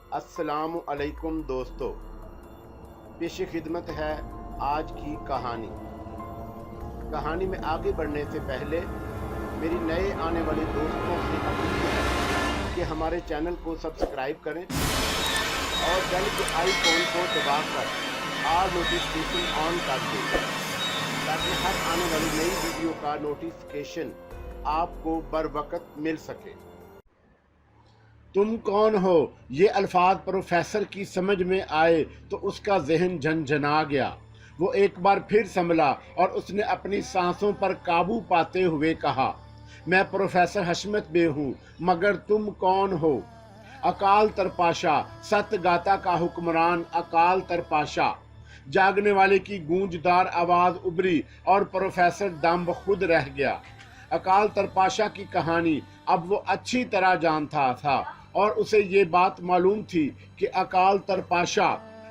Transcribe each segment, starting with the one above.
अस्सलाम अलैकुम दोस्तों, पेश खिदमत है आज की कहानी। कहानी में आगे बढ़ने से पहले मेरी नए आने वाले दोस्तों से अपील है कि हमारे चैनल को सब्सक्राइब करें और बेल के आइकॉन को दबाकर ऑल नोटिफिकेशन ऑन कर दें ताकि हर आने वाली नई वीडियो का नोटिफिकेशन आपको बर वक्त मिल सके। तुम कौन हो? ये अल्फाज प्रोफेसर की समझ में आए तो उसका जहन झनझना गया। वो एक बार फिर संभला और उसने अपनी सांसों पर काबू पाते हुए कहा, मैं प्रोफेसर हशमत बे हूँ, मगर तुम कौन हो? अकाल तरपाशा, सतगाता का हुक्मरान अकाल तरपाशा। जागने वाले की गूंजदार आवाज उभरी और प्रोफेसर दम खुद रह गया। अकाल तरपाशा की कहानी अब वो अच्छी तरह जानता था और उसे ये बात मालूम थी कि अकाल तरपाशा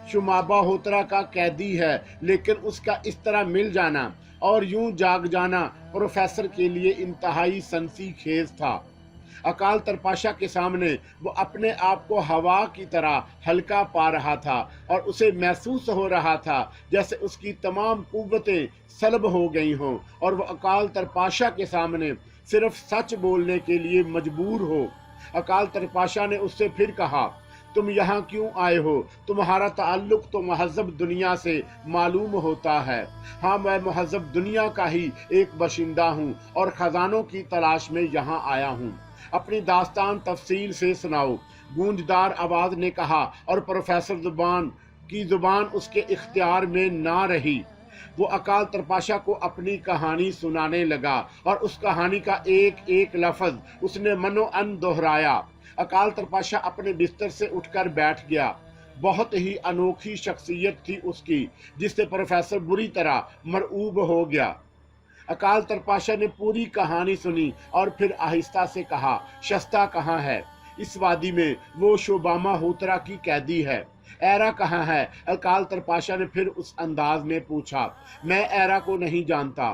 शुमाबा होतरा का कैदी है, लेकिन उसका इस तरह मिल जाना और यूं जाग जाना प्रोफेसर के लिए इंतहाई सनसी खेज था। अकाल तरपाशा के सामने वो अपने आप को हवा की तरह हल्का पा रहा था और उसे महसूस हो रहा था जैसे उसकी तमाम कुव्वतें सलब हो गई हों और वो अकाल तरपाशा के सामने सिर्फ सच बोलने के लिए मजबूर हो। अकाल तरपाशा ने उससे फिर कहा, तुम यहाँ क्यों आए हो? तुम्हारा ताल्लुक तो महज़ब दुनिया से मालूम होता है। हाँ, मैं महज़ब दुनिया का ही एक बशिंदा हूँ और खजानों की तलाश में यहाँ आया हूँ। अपनी दास्तान तफसील से सुनाओ, गूंजदार आवाज ने कहा और प्रोफेसर जुबान उसके इख्तियार में ना रही। वो अकाल तरपाशा को अपनी कहानी सुनाने लगा और उस कहानी का एक एक लफ्ज उसने मनो अन दोहराया। अकाल तरपाशा अपने बिस्तर से उठकर बैठ गया। बहुत ही अनोखी शख्सियत थी उसकी, जिससे प्रोफेसर बुरी तरह मरऊब हो गया। अकाल तरपाशा ने पूरी कहानी सुनी और फिर आहिस्ता से कहा, शस्ता कहाँ है? इस वादी में वो शोबामा होतरा की कैदी है। एरा कहाँ है? अकाल तरपाशा ने फिर उस अंदाज में पूछा। मैं एरा को नहीं जानता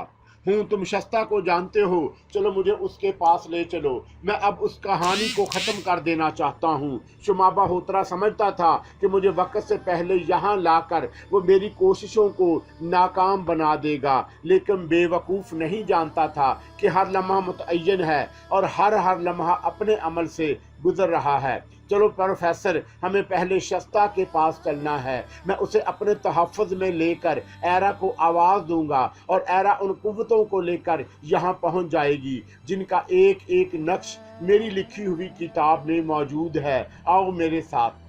हूँ, तुम शस्ता को जानते हो? चलो मुझे उसके पास ले चलो, मैं अब उस कहानी को ख़त्म कर देना चाहता हूँ। शुमाबा होतरा समझता था कि मुझे वक्त से पहले यहाँ लाकर वो मेरी कोशिशों को नाकाम बना देगा, लेकिन बेवकूफ़ नहीं जानता था कि हर लम्हा मुतअय्यन है और हर लम्हा अपने अमल से गुजर रहा है। चलो प्रोफेसर, हमें पहले शस्ता के पास चलना है। मैं उसे अपने तहफ़्फ़ुज़ में लेकर एरा को आवाज़ दूंगा और एरा उन कुव्वतों को लेकर यहाँ पहुँच जाएगी जिनका एक एक नक्श मेरी लिखी हुई किताब में मौजूद है। आओ मेरे साथ।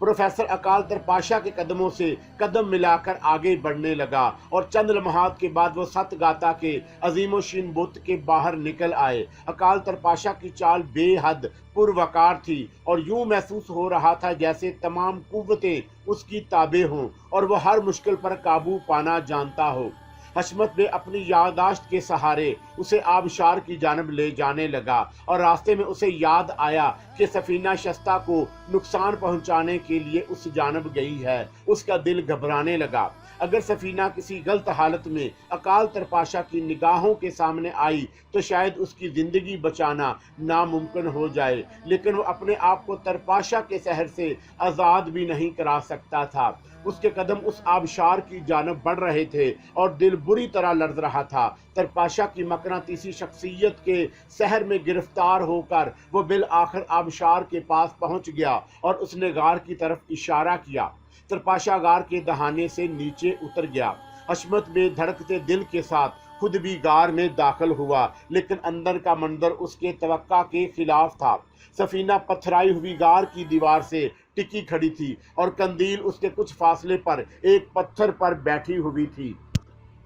प्रोफेसर अकाल तरपाशा के कदमों से कदम मिलाकर आगे बढ़ने लगा और चंद लम्हात के बाद वो सतगाता के अजीमोशीन बुत के बाहर निकल आए। अकाल तरपाशा की चाल बेहद पुरवकार थी और यूं महसूस हो रहा था जैसे तमाम कुव्वतें उसकी ताबे हों और वह हर मुश्किल पर काबू पाना जानता हो। हशमत बे अपनी याददाश्त के सहारे उसे आबशार की जानब ले जाने लगा और रास्ते में उसे याद आया कि सफीना शस्ता को नुकसान पहुंचाने के लिए उस जानब गई है। उसका दिल घबराने लगा। अगर सफीना किसी गलत हालत में अकाल तरपाशा की निगाहों के सामने आई तो शायद उसकी जिंदगी बचाना नामुमकिन हो जाए, लेकिन वो अपने आप को तरपाशा के शहर से आज़ाद भी नहीं करा सकता था। उसके कदम उस आबशार की जानब बढ़ रहे थे और दिल बुरी तरह लर्ज रहा था। तरपाशा की मकनातीसी शख्सियत के शहर में गिरफ्तार होकर वो बिल आखिर आबशार के पास पहुंच गया और उसने गार की तरफ इशारा किया। तरपाशा गार के दहाने से नीचे उतर गया। हशमत में धड़कते दिल के साथ खुद भी गार में दाखिल हुआ, लेकिन अंदर का मंजर उसके तवक्का के खिलाफ था। सफीना पथराई हुई गार की दीवार से टिकी खड़ी थी और कंदील उसके कुछ फासले पर एक पत्थर पर बैठी हुई थी।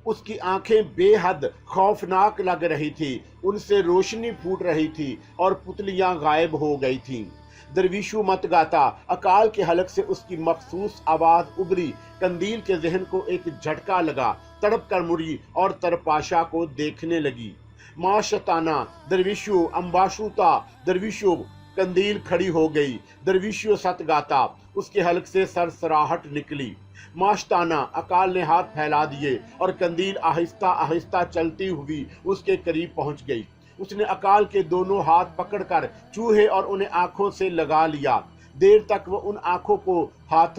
उसकी आंखें बेहद खौफनाक लग रही थी, उनसे रोशनी फूट रही थी और पुतलियां गायब हो गई थीं। दरवीशु मत गाता, अकाल के हलक से उसकी मखसूस आवाज उभरी। कंदील के जहन को एक झटका लगा, तड़प कर मुड़ी और तरपाशा को देखने लगी। माशताना दरवीशु अम्बाशुता दरवीशु कंदील खड़ी हो गई। दरवीशु सत गाता, उसके हलक से सरसराहट निकली। माशताना, अकाल ने हाथ फैला दिए और कंदील आहिस्ता आहिस्ता चलती हुई उसके करीब पहुंच गई। उसने अकाल के दोनों हाथ पकड़कर चूहे और उन्हें आंखों से लगा लिया। देर तक वो उन आंखों को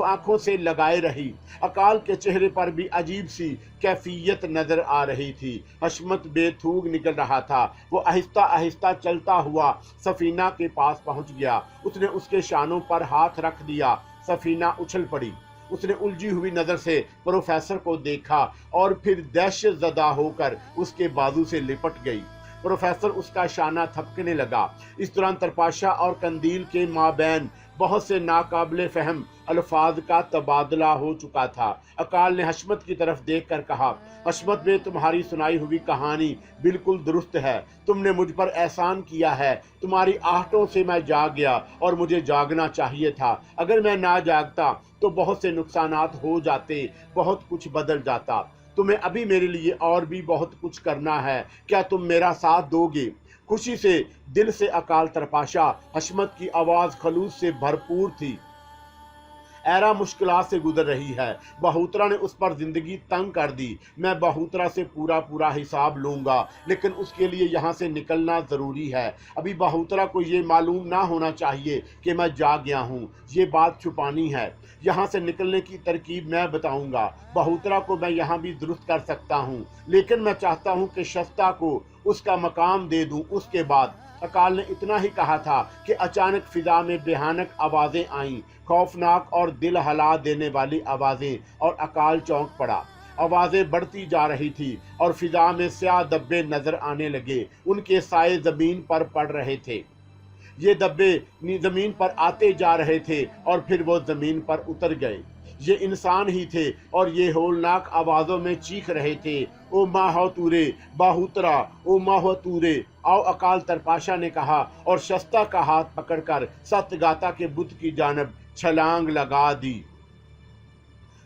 आंखों से लगाए रही। अकाल के चेहरे पर भी अजीब सी कैफियत नजर आ रही थी। हशमत बेथूक निकल रहा था। वो आहिस्ता आहिस्ता चलता हुआ सफीना के पास पहुंच गया। उसने उसके शानों पर हाथ रख दिया। सफीना उछल पड़ी। उसने उलझी हुई नजर से प्रोफेसर को देखा और फिर दहशत ज़दा होकर उसके बाजू से लिपट गई। प्रोफेसर उसका शाना थपकने लगा। इस दौरान तरपाशा और कंदील के माबैन बहुत से नाकाबिले फहम अल्फाज का तबादला हो चुका था। अकाल ने हशमत की तरफ देखकर कहा, हशमत बे, तुम्हारी सुनाई हुई कहानी बिल्कुल दुरुस्त है। तुमने मुझ पर एहसान किया है। तुम्हारी आहटों से मैं जाग गया और मुझे जागना चाहिए था। अगर मैं ना जागता तो बहुत से नुकसानात हो जाते, बहुत कुछ बदल जाता। तुम्हें अभी मेरे लिए और भी बहुत कुछ करना है। क्या तुम मेरा साथ दोगे? खुशी से दिल से अकाल तरपाशा। हशमत की आवाज खलूस से भरपूर थी। एरा मुश्किलात से गुजर रही है। बहूतरा ने उस पर जिंदगी तंग कर दी। मैं बहूतरा से पूरा पूरा हिसाब लूंगा, लेकिन उसके लिए यहाँ से निकलना जरूरी है। अभी बहूतरा को ये मालूम ना होना चाहिए कि मैं जाग गया हूँ। ये बात छुपानी है। यहाँ से निकलने की तरकीब मैं बताऊंगा। बहूतरा को मैं यहाँ भी दुरुस्त कर सकता हूँ, लेकिन मैं चाहता हूँ कि शस्ता को उसका मकाम दे दूँ। उसके बाद अकाल ने इतना ही कहा था कि अचानक फिजा में भयानक आवाजें आईं, खौफनाक और दिल हला देने वाली आवाजें, और अकाल चौंक पड़ा। आवाजें बढ़ती जा रही थी और फिजा में स्याह धब्बे नजर आने लगे। उनके साए जमीन पर पड़ रहे थे। ये धब्बे जमीन पर आते जा रहे थे और फिर वो जमीन पर उतर गए। ये इंसान ही थे और ये होलनाक आवाजों में चीख रहे थे, ओ माहौतूरे बाहूतरा, ओ माहौतूरे। आओ, अकाल तरपाशा ने कहा और शस्ता का हाथ पकड़कर सत्यगाता के बुत की जानब छलांग लगा दी।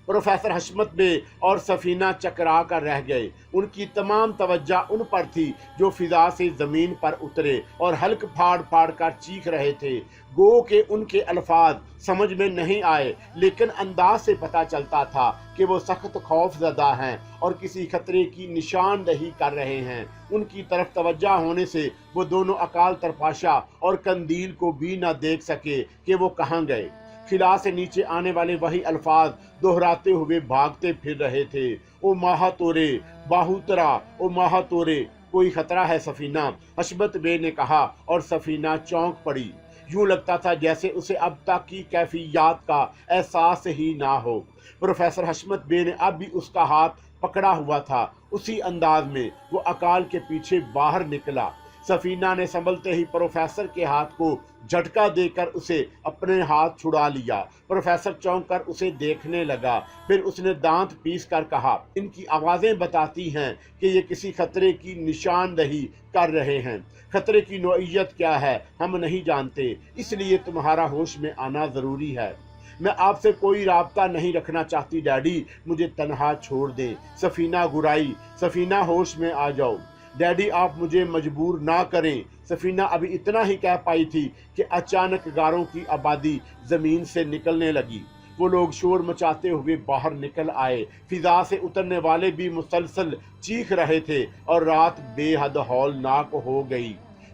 प्रोफेसर हशमत बे और सफीना चकरा कर रह गए। उनकी तमाम तवज्जो उन पर थी जो फिजा से जमीन पर उतरे और हल्क फाड़ फाड़ कर चीख रहे थे। गो के उनके अल्फाज समझ में नहीं आए, लेकिन अंदाज से पता चलता था कि वो सख्त खौफजदा हैं और किसी खतरे की निशानदही कर रहे हैं। उनकी तरफ तवज्जो होने से वो दोनों अकाल तरपाशा और कंदील को भी न देख सके कि वो कहाँ गए। खिला से नीचे आने वाले वही अल्फाज दोहराते हुए भागते फिर रहे थे, ओ माहतोरे बाहूतरा, ओ माहतोरे, कोई खतरा है सफीना? हशमत बे ने कहा और सफीना चौंक पड़ी। यूं लगता था जैसे उसे अब तक की कैफियत का एहसास ही ना हो। प्रोफेसर हशमत बे ने अब भी उसका हाथ पकड़ा हुआ था। उसी अंदाज में वो अकाल के पीछे बाहर निकला। सफीना ने संभलते ही प्रोफेसर के हाथ को झटका देकर उसे अपने हाथ छुड़ा लिया। प्रोफेसर चौंक कर उसे देखने लगा। फिर उसने दांत पीस कर कहा, इनकी आवाजें बताती हैं कि ये किसी खतरे की निशानदही कर रहे हैं। खतरे की नौइयत क्या है हम नहीं जानते, इसलिए तुम्हारा होश में आना जरूरी है। मैं आपसे कोई राब्ता नहीं रखना चाहती डैडी, मुझे तन्हा छोड़ दें। सफीना गुराई, सफीना होश में आ जाओ। डैडी, आप मुझे मजबूर ना करें। सफीना अभी इतना ही कह पाई थी कि अचानक गारों की आबादी जमीन से निकलने लगी। वो लोग शोर मचाते हुए बाहर निकल आए। फिजा से उतरने वाले भी मुसलसल चीख रहे थे और रात बेहद हौलनाक हो गई।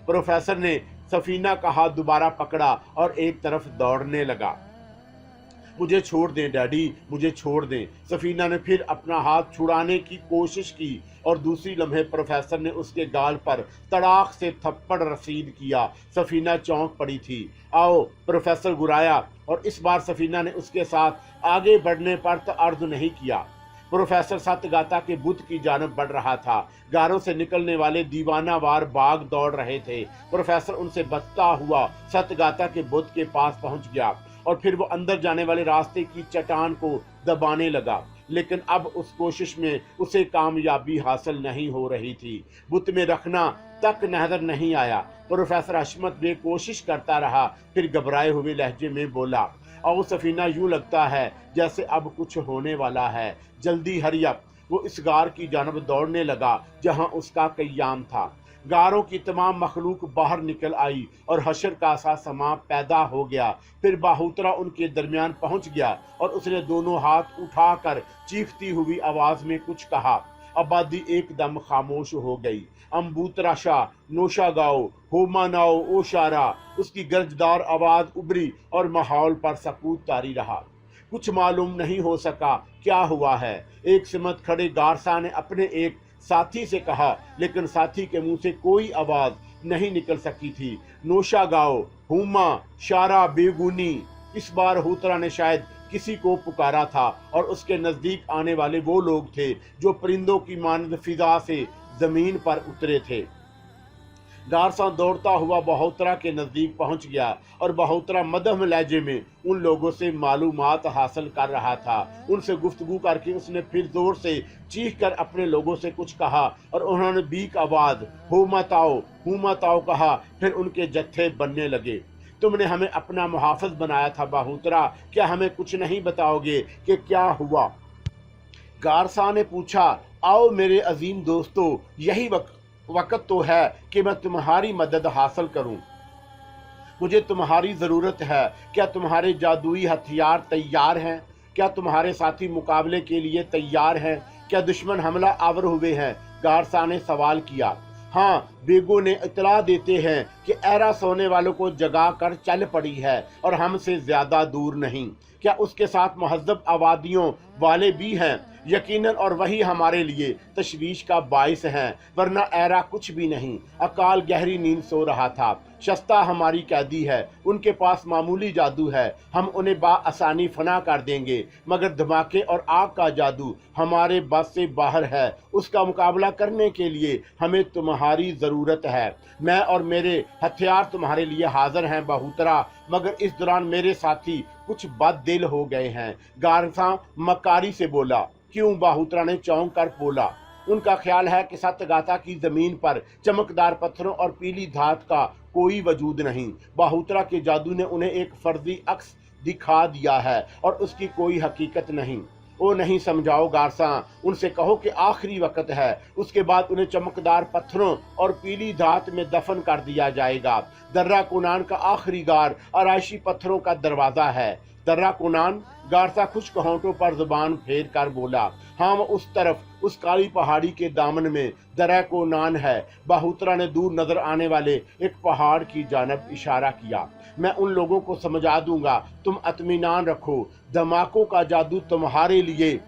प्रोफेसर ने सफीना का हाथ दोबारा पकड़ा और एक तरफ दौड़ने लगा। मुझे छोड़ दें डैडी, मुझे छोड़ दें। सफीना ने फिर अपना हाथ छुड़ाने की कोशिश की और दूसरी लम्हे प्रोफेसर ने उसके गाल पर तड़ाक से थप्पड़ रसीद किया। सफीना चौंक पड़ी थी। आओ, प्रोफेसर गुराया, और इस बार सफीना ने उसके साथ आगे बढ़ने पर तअर्द नहीं किया। प्रोफेसर सत्यगाता के बुत की जानब बढ़ रहा था। गारों से निकलने वाले दीवानावार बाग दौड़ रहे थे। प्रोफेसर उनसे बचता हुआ सत्यगाता के बुत के पास पहुंच गया और फिर वो अंदर जाने वाले रास्ते की चट्टान को दबाने लगा, लेकिन अब उस कोशिश में उसे कामयाबी हासिल नहीं हो रही थी। बुत में रखना तक नजर नहीं आया। प्रोफेसर हशमत बे कोशिश करता रहा, फिर घबराए हुए लहजे में बोला, और सफीना, यूं लगता है जैसे अब कुछ होने वाला है। जल्दी हरी अप। वो इस गार की जानब दौड़ने लगा जहां उसका कयाम था। गारों की तमाम मखलूक बाहर निकल आई और हशर का सा समा पैदा हो गया। फिर बाहूतरा उनके दरमियान पहुंच गया और उसने दोनों हाथ उठाकर चीखती हुई आवाज में कुछ कहा। आबादी एकदम खामोश हो गई। अम्बूतराशा, नोशा गाओ, होमा नाओ, ओ शारा, उसकी गर्जदार आवाज उभरी और माहौल पर सकूत तारी रहा। कुछ मालूम नहीं हो सका क्या हुआ है। एक सिमत खड़े गारसा ने अपने एक साथी से कहा, लेकिन साथी के मुंह से कोई आवाज नहीं निकल सकी थी। नोशा गाओ, हुमा, शारा, बेगुनी। इस बार हूतरा ने शायद किसी को पुकारा था और उसके नजदीक आने वाले वो लोग थे जो परिंदों की मानद फिजा से जमीन पर उतरे थे। गारसा दौड़ता हुआ बहोत्रा के नजदीक पहुंच गया और बहोत्रा मध्यम लहजे में उन लोगों से मालूमात हासिल कर रहा था। उनसे गुफ्तगू करके उसने फिर जोर से चीख कर अपने लोगों से कुछ कहा और उन्होंने बीक आवाज हू मत आओ कहा। फिर उनके जत्थे बनने लगे। तुमने हमें अपना मुहाफिज बनाया था बहोत्रा, क्या हमें कुछ नहीं बताओगे कि क्या हुआ? गारसा ने पूछा। आओ मेरे अजीम दोस्तों, यही वक्त तो है कि मैं तुम्हारी मदद हासिल करूं। मुझे तुम्हारी जरूरत है। क्या तुम्हारे जादुई हथियार तैयार हैं? क्या तुम्हारे साथी मुकाबले के लिए तैयार हैं? क्या दुश्मन हमला आवर हुए हैं? गारसा ने सवाल किया। हाँ, बेगो ने इतला देते हैं कि एरा सोने वालों को जगा कर चल पड़ी है और हमसे ज्यादा दूर नहीं। क्या उसके साथ महज़ब आबादियों वाले भी हैं? यकीनन, और वही हमारे लिए तशवीश का बाइस हैं, वरना एरा कुछ भी नहीं। अकाल गहरी नींद सो रहा था। शस्ता हमारी कैदी है, उनके पास मामूली जादू है, हम उन्हें बाआसानी फना कर देंगे, मगर धमाके और आग का जादू हमारे बस से बाहर है। उसका मुकाबला करने के लिए हमें तुम्हारी ज़रूरत है। मैं और मेरे हथियार तुम्हारे लिए हाजिर हैं बहोत्रा, मगर इस दौरान मेरे साथी कुछ बददिल हो गए हैं। गारसा मकारी से बोला। क्यों? बहोत्रा ने चौंक कर बोला। उनका ख्याल है कि सतगाता की जमीन पर चमकदार पत्थरों और पीली धात का कोई वजूद नहीं। बहोत्रा के जादू ने उन्हें एक फर्जी अक्स दिखा दिया है और उसकी कोई हकीकत नहीं। ओ नहीं समझाओ गारसा, उनसे कहो कि आखिरी वक्त है, उसके बाद उन्हें चमकदार पत्थरों और पीली धात में दफन कर दिया जाएगा। दर्रा कोनान का आखिरी गार आराइशी पत्थरों का दरवाजा है। दर्रा कोनान? गारसा खुश्क होंठों पर जुबान फेर कर बोला। हाँ, वो उस तरफ, उस काली पहाड़ी के दामन में दर्रा कोनान है। बहोत्रा ने दूर नजर आने वाले एक पहाड़ की जानब इशारा किया। मैं उन लोगों को समझा दूंगा, तुम इत्मीनान रखो। धमाकों का जादू तुम्हारे लिए,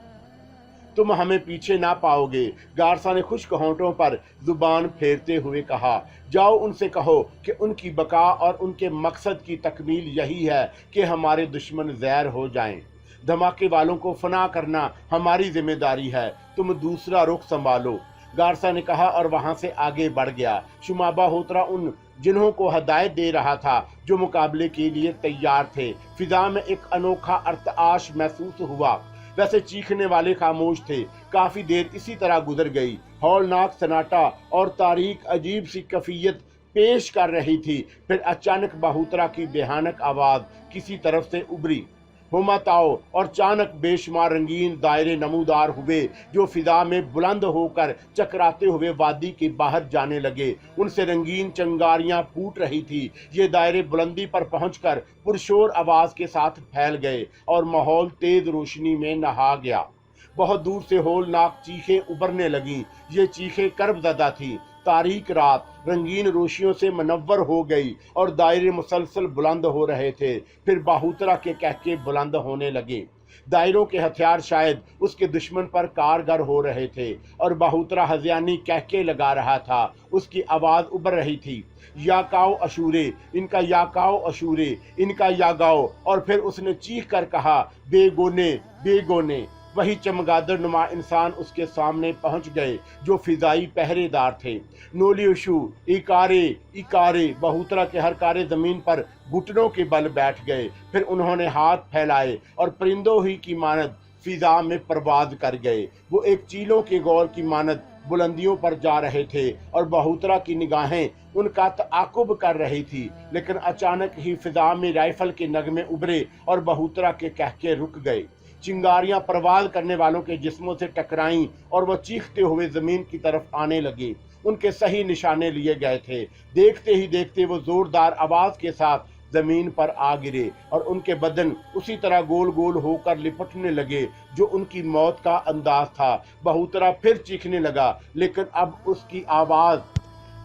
तुम हमें पीछे ना पाओगे। गारसा ने खुश्क होंठों पर जुबान फेरते हुए कहा। जाओ उनसे कहो कि उनकी बका और उनके मकसद की तकमील यही है कि हमारे दुश्मन ज़ैर हो जाएं। धमाके वालों को फना करना हमारी जिम्मेदारी है, तुम दूसरा रुख संभालो, गारसा ने कहा और वहां से आगे बढ़ गया। शुमा बहोत्रा उन जिन्हों को हदायत दे रहा था जो मुकाबले के लिए तैयार थे। फिजा में एक अनोखा अर्तआश महसूस हुआ। वैसे चीखने वाले खामोश थे। काफी देर इसी तरह गुजर गई। हौलनाक सन्नाटा और तारीख अजीब सी कैफियत पेश कर रही थी। फिर अचानक बहोत्रा की भयानक आवाज किसी तरफ से उभरी। हुमताओ और अचानक बेशुमार रंगीन दायरे नमूदार हुए जो फिजा में बुलंद होकर चकराते हुए वादी के बाहर जाने लगे। उनसे रंगीन चंगारियां फूट रही थी। ये दायरे बुलंदी पर पहुंचकर पुरशोर आवाज के साथ फैल गए और माहौल तेज रोशनी में नहा गया। बहुत दूर से होलनाक चीखें उभरने लगीं। ये चीखें कर्बज़दा थीं। तारीक रात रंगीन रोशियों से मनव्वर हो गई और दायरे मुसलसल बुलंद हो रहे थे। फिर बहोत्रा के कहके बुलंद होने लगे। दायरों के हथियार शायद उसके दुश्मन पर कारगर हो रहे थे और बहोत्रा हज़ियानी कहके लगा रहा था। उसकी आवाज़ उभर रही थी। याकाओ अशूरे, इनका याकाओ अशूरे, इनका यागाओ। और फिर उसने चीख कर कहा, बेगोने बेगोने। वही चमगादड़ नुमा इंसान उसके सामने पहुंच गए जो फिजाई पहरेदार थे। नोलियोशु, इकारे इकारे। बहोत्रा के हर कारे जमीन पर घुटनों के बल बैठ गए। फिर उन्होंने हाथ फैलाए और परिंदों ही की मानद फिजा में परवाज कर गए। वो एक चीलों के गौर की मानद बुलंदियों पर जा रहे थे और बहोत्रा की निगाहें उनका ताकुब कर रही थी। लेकिन अचानक ही फिजा में राइफल के नगमे उभरे और बहोत्रा के कहके रुक गए। चिंगारियां परवाज करने वालों के जिस्मों से टकराईं और वो चीखते हुए जमीन की तरफ आने लगे। उनके सही निशाने लिए गए थे। देखते ही देखते वो जोरदार आवाज के साथ जमीन पर आ गिरे और उनके बदन उसी तरह गोल गोल होकर लिपटने लगे जो उनकी मौत का अंदाज था। बहुतरा फिर चीखने लगा, लेकिन अब उसकी आवाज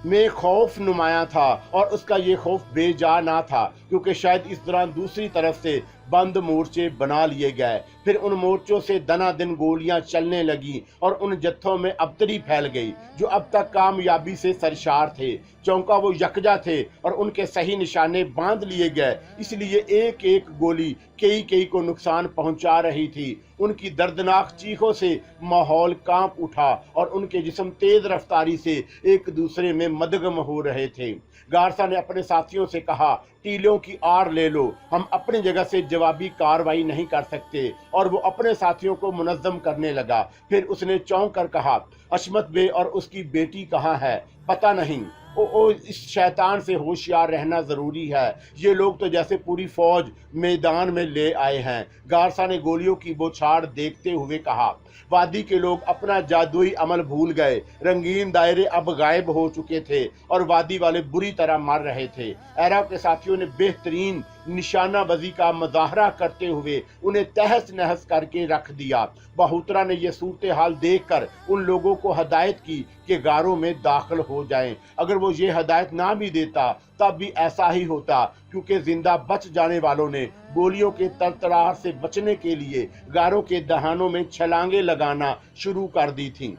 में खौफ नुमाया था और उसका ये खौफ बेजा ना था, क्योंकि शायद इस दौरान दूसरी तरफ से बंद मोर्चे बना लिए गए। फिर उन मोर्चों से दनादन गोलियां चलने लगी और उन जत्थों में अबतरी फैल गई जो अब तक कामयाबी से सरशार थे। चौंका वो यकजा थे और उनके सही निशाने बांध लिए गए, इसलिए एक एक गोली कई कई को नुकसान पहुंचा रही थी। उनकी दर्दनाक चीखों से माहौल कांप उठा और उनके जिस्म तेज रफ्तारी से एक दूसरे में मदगम हो रहे थे। गारसा ने अपने साथियों से कहा, टीलों की आड़ ले लो, हम अपनी जगह से जवाबी कार्रवाई नहीं कर सकते। और वो अपने साथियों को मुनज़्ज़म करने लगा। फिर उसने चौंक कर कहा, अशमत बे और उसकी बेटी कहाँ है? पता नहीं। इस शैतान से होशियार रहना ज़रूरी है। ये लोग तो जैसे पूरी फौज मैदान में ले आए हैं। गारसा ने गोलियों की बौछार देखते हुए कहा, वादी के लोग अपना जादुई अमल भूल गए। रंगीन दायरे अब गायब हो चुके थे और वादी वाले बुरी तरह मर रहे थे। एरा के साथियों ने बेहतरीन निशानाबाजी का मुजाहरा करते हुए उन्हें तहस नहस करके रख दिया। बहुतरा ने यह सूरत हाल देखकर उन लोगों को हदायत की कि गारों में दाखिल हो जाएं। अगर वो ये हदायत ना भी देता तब भी ऐसा ही होता, क्योंकि जिंदा बच जाने वालों ने गोलियों के तरतराहट से बचने के लिए गारों के दहानों में छलांगे लगाना शुरू कर दी थीं।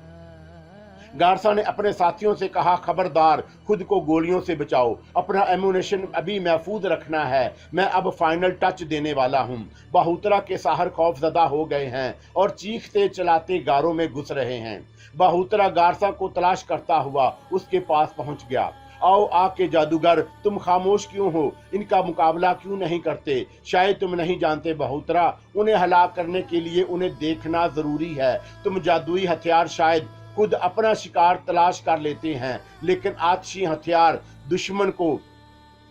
गारसा ने अपने साथियों से कहा, खबरदार, खुद को गोलियों से बचाओ, अपना एमुनेशन अभी महफूज रखना है। मैं अब फाइनल टच देने वाला हूँ। बहुतरा के साहर खौफजदा हो गए हैं और चीखते चलाते गारों में घुस रहे हैं। बहुतरा गारसा को तलाश करता हुआ उसके पास पहुंच गया। आओ आके जादूगर, तुम खामोश क्यों हो? इनका मुकाबला क्यों नहीं करते? शायद तुम नहीं जानते बहुतरा, उन्हें हलाक करने के लिए उन्हें देखना जरूरी है। तुम जादुई हथियार शायद खुद अपना शिकार तलाश कर लेते हैं, लेकिन आतिशी हथियार दुश्मन को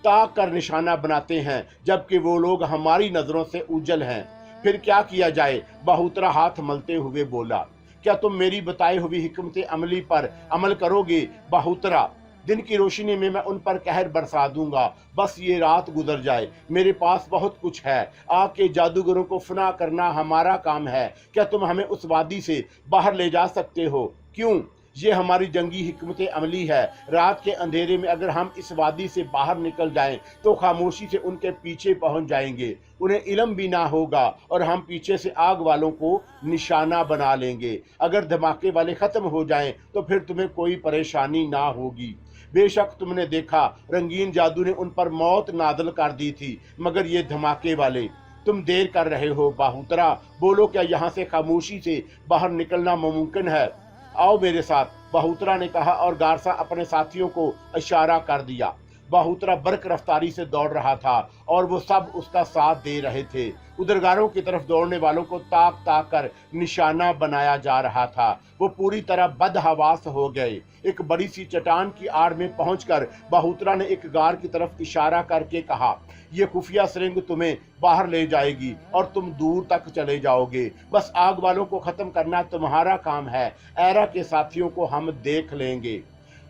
ताक कर निशाना बनाते हैं, जबकि वो लोग हमारी नजरों से उज्जल हैं। फिर क्या किया जाए? बहुतरा हाथ मलते हुए बोला। क्या तुम मेरी बताई हुई हिकमत अमली पर अमल करोगे? बहुतरा, दिन की रोशनी में मैं उन पर कहर बरसा दूंगा, बस ये रात गुजर जाए। मेरे पास बहुत कुछ है। आके जादूगरों को फना करना हमारा काम है। क्या तुम हमें उस वादी से बाहर ले जा सकते हो? क्यों? ये हमारी जंगी हिकमत अमली है। रात के अंधेरे में अगर हम इस वादी से बाहर निकल जाएं तो खामोशी से उनके पीछे पहुंच जाएंगे। उन्हें इल्म भी ना होगा और हम पीछे से आग वालों को निशाना बना लेंगे। अगर धमाके वाले खत्म हो जाएं तो फिर तुम्हें कोई परेशानी ना होगी। बेशक तुमने देखा, रंगीन जादू ने उन पर मौत नादल कर दी थी, मगर ये धमाके वाले, तुम देर कर रहे हो। बहुतरा, बोलो, क्या यहाँ से खामोशी से बाहर निकलना मुमकिन है? आओ मेरे साथ, बहुतरा ने कहा और गारसा अपने साथियों को इशारा कर दिया। बहुतरा बरक रफ्तारी से दौड़ रहा था और वो सब उसका साथ दे रहे थे। उधर गारों की तरफ दौड़ने वालों को ताक ताक कर निशाना बनाया जा रहा था। वो पूरी तरह बदहवास हो गए। एक बड़ी सी चट्टान की आड़ में पहुंचकर बहुतरा ने एक गार की तरफ इशारा करके कहा, ये खुफिया सुरंग तुम्हें बाहर ले जाएगी और तुम दूर तक चले जाओगे। बस आग वालों को खत्म करना तुम्हारा काम है। एरा के साथियों को हम देख लेंगे।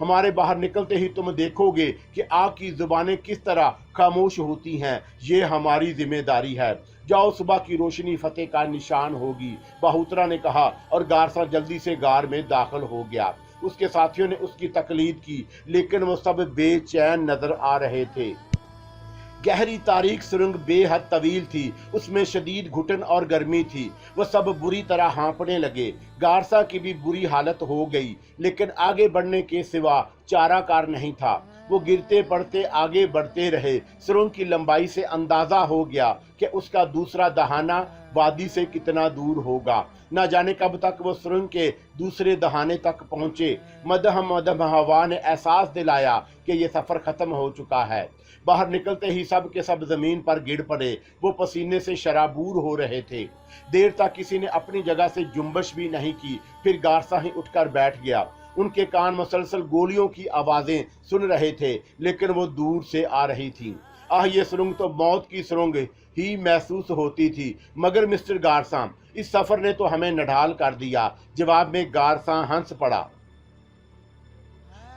हमारे बाहर निकलते ही तुम देखोगे कि आग की जुबानें किस तरह खामोश होती हैं। ये हमारी जिम्मेदारी है। जाओ, सुबह की रोशनी फतेह का निशान होगी, बहुतरा ने कहा और गारसा जल्दी से गार में दाखिल हो गया। उसके साथियों ने उसकी तकलीद की, लेकिन वो सब बेचैन नजर आ रहे थे। गहरी तारीख सुरंग बेहद तवील थी, उसमें शदीद घुटन और गर्मी थी। वह सब बुरी तरह हाँपने लगे। गारसा की भी बुरी हालत हो गई, लेकिन आगे बढ़ने के सिवा चाराकार नहीं था। वो गिरते पड़ते आगे बढ़ते रहे। सुरंग की लंबाई से अंदाजा हो गया कि उसका दूसरा दहाना वादी से कितना दूर होगा। न जाने कब तक वो सुरंग के दूसरे दहाने तक पहुंचे। मदहम हवा ने एहसास दिलाया कि ये सफर खत्म हो चुका है। बाहर निकलते ही सब के सब जमीन पर गिर पड़े। वो पसीने से शराबूर हो रहे थे। देर तक किसी ने अपनी जगह से जुम्बश भी नहीं की। फिर गारसा ही उठकर बैठ गया। उनके कान मुसलसल गोलियों की आवाजें सुन रहे थे, लेकिन वो दूर से आ रही थी। ये सुरंग तो मौत की सुरंग ही महसूस होती थी। मगर मिस्टर गारसा, इस सफर ने तो हमें नढाल कर दिया। जवाब में गारसा हंस पड़ा।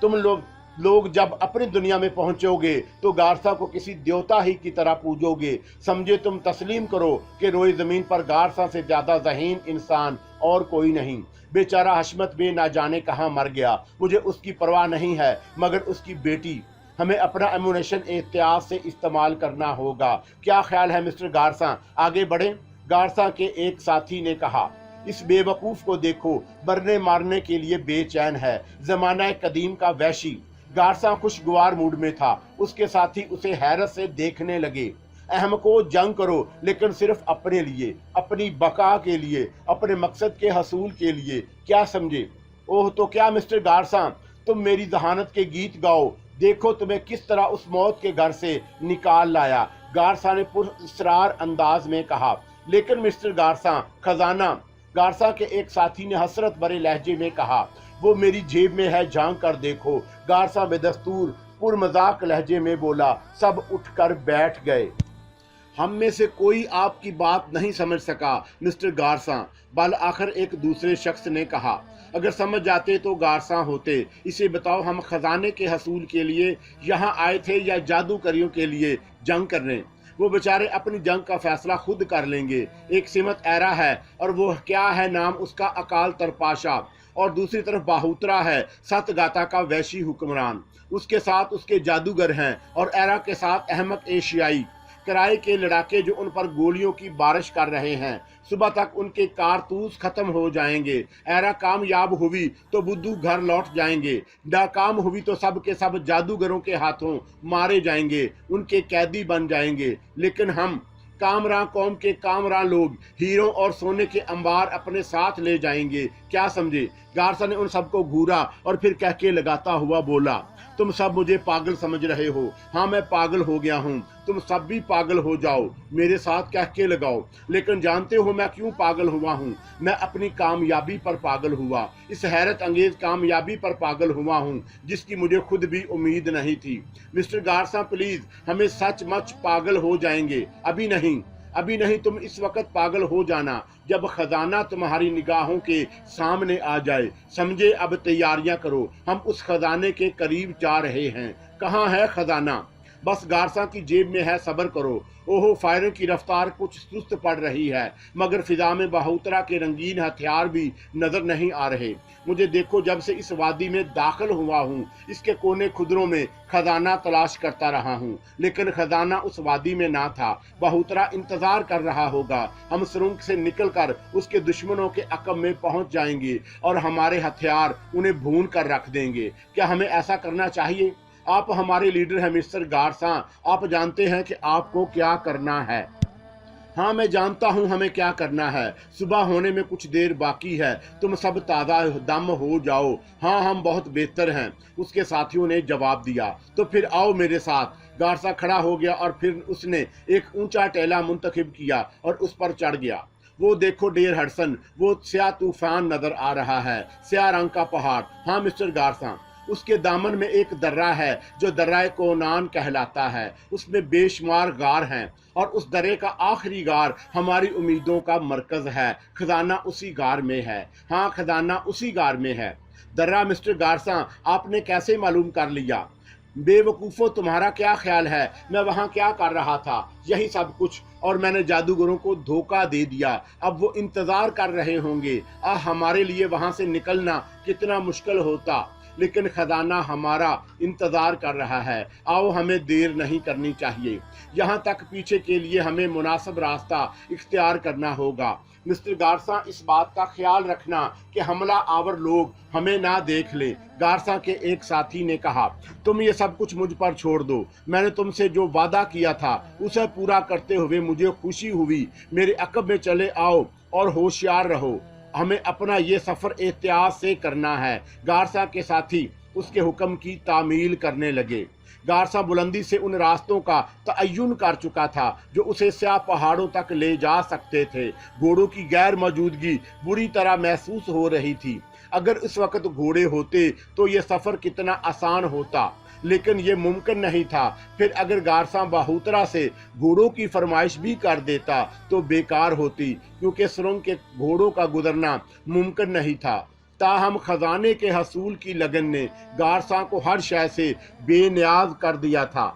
तुम लोग लोग जब अपनी दुनिया में पहुंचोगे तो गारसा को किसी देवता ही की तरह पूजोगे। समझे तुम तस्लीम करो कि रोए जमीन पर गारसा से ज्यादा ज़हीन इंसान और कोई नहीं। बेचारा हशमत भी ना जाने कहाँ मर गया, मुझे उसकी परवाह नहीं है मगर उसकी बेटी। हमें अपना एमुनेशन एहतियात से इस्तेमाल करना होगा। क्या ख्याल है मिस्टर गारसा, आगे बढ़ें? गारसा के एक साथी ने कहा, इस बेवकूफ को देखो, मरने मारने के लिए बेचैन है, जमाना कदीम का वैशी। गारसा खुशगवार मूड में था। उसके साथी उसे हैरत से देखने लगे। अहमको, जंग करो लेकिन सिर्फ अपने लिए, अपनी बका के लिए, अपने मकसद के हसूल के लिए, क्या समझे? ओह तो क्या मिस्टर गारसा, तुम मेरी जहानत के गीत गाओ, देखो तुम्हें किस तरह उस मौत के घर से निकाल लाया। गारसा ने पुरस्रार अंदाज में कहा। लेकिन मिस्टर गारसा, खजाना। गारसा के एक साथी ने हसरत भरे लहजे में कहा, वो मेरी जेब में है, झांक कर देखो। गारसा बेदस्तूर पुरमजाक लहजे में बोला। सब उठकर बैठ गए। हम में से कोई आपकी बात नहीं समझ सका मिस्टर गारसा, बल आखिर एक दूसरे शख्स ने कहा। अगर समझ जाते तो गारसा होते। इसे बताओ, हम खजाने के हसूल के लिए यहाँ आए थे या जादूगरियों के लिए जंग करने? वो बेचारे अपनी जंग का फैसला खुद कर लेंगे। एक सिमत एरा है और वो क्या है नाम उसका, अकाल तरपाशा, और दूसरी तरफ बाहुतरा है, सतगाता का वैशी हुक्मरान। उसके साथ उसके जादूगर हैं और एरा के साथ अहमक एशियाई किराए के लड़ाके जो उन पर गोलियों की बारिश कर रहे हैं। सुबह तक उनके कारतूस खत्म हो जाएंगे। एरा कामयाब हुई तो बुद्धू घर लौट जाएंगे, नाकाम हुई तो सब के सब जादूगरों के हाथों मारे जाएंगे, उनके कैदी बन जाएंगे। लेकिन हम कामरां कौम के कामरां लोग हीरों और सोने के अंबार अपने साथ ले जाएंगे, क्या समझे? गारसा ने उन सबको घूरा और फिर कह के लगाता हुआ बोला, तुम सब मुझे पागल समझ रहे हो। हाँ, मैं पागल हो गया हूँ, तुम सब भी पागल हो जाओ, मेरे साथ कह के लगाओ। लेकिन जानते हो मैं क्यों पागल हुआ हूँ? मैं अपनी कामयाबी पर पागल हुआ, इस हैरत अंगेज कामयाबी पर पागल हुआ हूँ जिसकी मुझे खुद भी उम्मीद नहीं थी। मिस्टर गारसा प्लीज, हमें सचमुच पागल हो जाएंगे। अभी नहीं, तुम इस वक्त पागल हो जाना जब खजाना तुम्हारी निगाहों के सामने आ जाए। समझे? अब तैयारियां करो, हम उस खजाने के करीब जा रहे हैं। कहाँ है खजाना? बस गारसा की जेब में है, सब्र करो। ओहो, फायरिंग की रफ्तार कुछ सुस्त पड़ रही है मगर फिजा में बहुतरा के रंगीन हथियार भी नजर नहीं आ रहे। मुझे देखो, जब से इस वादी में दाखिल हुआ हूँ इसके कोने खुदरों में खजाना तलाश करता रहा हूँ, लेकिन खजाना उस वादी में ना था। बहुतरा इंतजार कर रहा होगा। हम सुरंग से निकलकर उसके दुश्मनों के अकब में पहुंच जाएंगे और हमारे हथियार उन्हें भून कर रख देंगे। क्या हमें ऐसा करना चाहिए? आप हमारे लीडर हैं मिस्टर गारसा, आप जानते हैं कि आपको क्या करना है। हाँ, मैं जानता हूँ हमें क्या करना है। सुबह होने में कुछ देर बाकी है, तुम सब ताज़ा दम हो जाओ। हाँ, हम बहुत बेहतर हैं, उसके साथियों ने जवाब दिया। तो फिर आओ मेरे साथ। गारसा खड़ा हो गया और फिर उसने एक ऊंचा टेला मुंतखब किया और उस पर चढ़ गया। वो देखो डेर हडसन, वो स्याह तूफान नजर आ रहा है, स्याह रंग का पहाड़। हाँ मिस्टर गारसा, उसके दामन में एक दर्रा है जो दर्रा कोनान कहलाता है। उसमें बेशुमार गार हैं और उस दर्रे का आखिरी गार हमारी उम्मीदों का मरकज है। खजाना उसी गार में है। हाँ, खजाना उसी गार में है। दर्रा मिस्टर गारसा, आपने कैसे मालूम कर लिया? बेवकूफ़ो, तुम्हारा क्या ख्याल है मैं वहाँ क्या कर रहा था? यही सब कुछ, और मैंने जादूगरों को धोखा दे दिया। अब वो इंतजार कर रहे होंगे। हमारे लिए वहाँ से निकलना कितना मुश्किल होता, लेकिन खजाना हमारा इंतजार कर रहा है। आओ, हमें देर नहीं करनी चाहिए। यहाँ तक पीछे के लिए हमें मुनासिब रास्ता इख्तियार करना होगा। मिस्टर गारसा, इस बात का ख्याल रखना कि हमला आवर लोग हमें ना देख लें। गारसा के एक साथी ने कहा, तुम ये सब कुछ मुझ पर छोड़ दो। मैंने तुमसे जो वादा किया था उसे पूरा करते हुए मुझे खुशी हुई। मेरे अकब में चले आओ और होशियार रहो। हमें अपना ये सफ़र एहतियात से करना है। गारसा के साथी उसके हुक्म की तामील करने लगे। गारसा बुलंदी से उन रास्तों का तयन कर चुका था जो उसे स्याह पहाड़ों तक ले जा सकते थे। घोड़ों की गैर मौजूदगी बुरी तरह महसूस हो रही थी। अगर इस वक्त घोड़े होते तो ये सफ़र कितना आसान होता, लेकिन ये मुमकिन नहीं था। फिर अगर गारसा बहुतरा से घोड़ों की फरमाइश भी कर देता तो बेकार होती, क्योंकि सुरंग के घोड़ों का गुजरना मुमकिन नहीं था। تاہم خزانے کے حصول کی لگن نے گارساں کو ہر شے سے بے نیاز کر دیا تھا۔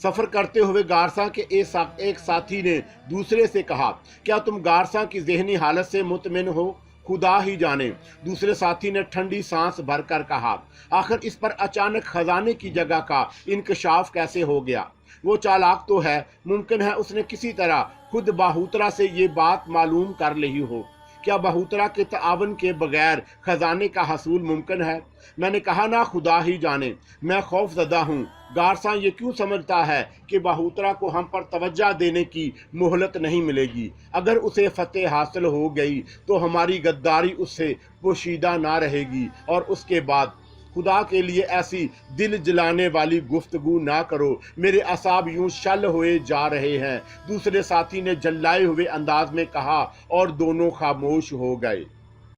سفر کرتے ہوئے گارساں کے ایک ساتھی نے دوسرے سے کہا، کیا تم گارساں کی ذہنی حالت سے مطمئن ہو؟ خدا ہی جانے، دوسرے ساتھی نے ٹھنڈی سانس بھر کر کہا۔ آخر اس پر اچانک خزانے کی جگہ کا انکشاف کیسے ہو گیا؟ وہ چالاک تو ہے، ممکن ہے اس نے کسی طرح خود باہوترا سے یہ بات معلوم کر لی ہو۔ کیا باہوترا کے تعاون کے بغیر خزانے کا حصول ممکن ہے؟ میں نے کہا نا، خدا ہی جانے، میں خوف زدہ ہوں۔ گارساں یہ کیوں سمجھتا ہے کہ باہوترا کو ہم پر توجہ دینے کی مہلت نہیں ملے گی؟ اگر اسے فتح حاصل ہو گئی تو ہماری غداری اس سے پوشیدہ نہ رہے گی، اور اس کے بعد خدا کے لیے ایسی دل جلانے والی گفتگو نہ کرو، میرے اعصاب یوں شل ہوئے جا رہے ہیں، دوسرے ساتھی نے جلائے ہوئے انداز میں کہا، اور دونوں خاموش ہو گئے۔